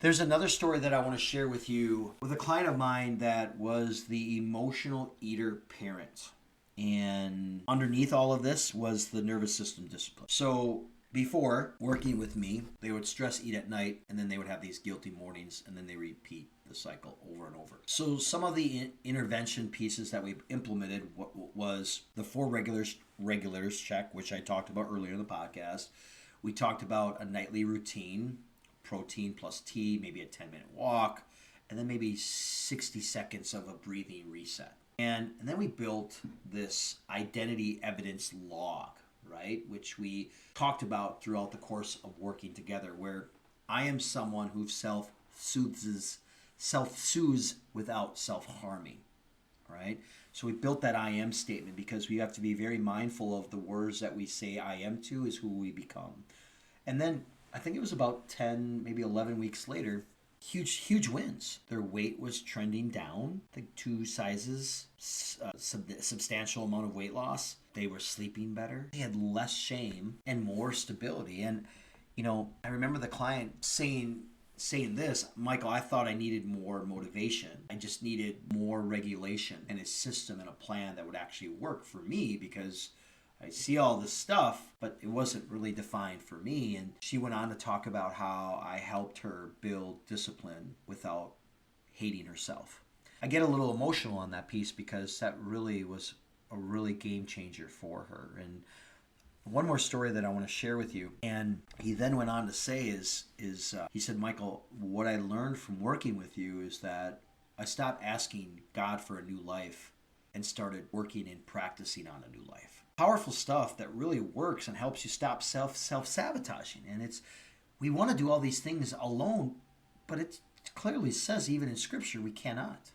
There's another story that I want to share with you with a client of mine that was the emotional eater parent. And underneath all of this was the nervous system discipline. So before working with me, they would stress eat at night and then they would have these guilty mornings and then they repeat the cycle over and over. So some of the intervention pieces that we implemented was the four regulars check, which I talked about earlier in the podcast. We talked about a nightly routine, protein plus tea, maybe a 10-minute walk, and then maybe 60 seconds of a breathing reset. And then we built this identity evidence log, right? Which we talked about throughout the course of working together, where I am someone who self-soothes without self-harming, right? So we built that I am statement because we have to be very mindful of the words that we say I am to is who we become. And then I think it was about 10, maybe 11 weeks later, huge wins. Their weight was trending down, I think 2 sizes, substantial amount of weight loss. They were sleeping better. They had less shame and more stability. And, I remember the client saying this, Michael, I thought I needed more motivation. I just needed more regulation and a system and a plan that would actually work for me because I see all this stuff, but it wasn't really defined for me. And she went on to talk about how I helped her build discipline without hating herself. I get a little emotional on that piece because that really was a really game changer for her. And one more story that I want to share with you. And he then went on to say he said, Michael, what I learned from working with you is that I stopped asking God for a new life and started working and practicing on a new life. Powerful stuff that really works and helps you stop self-sabotaging. And we want to do all these things alone, but it clearly says even in Scripture we cannot.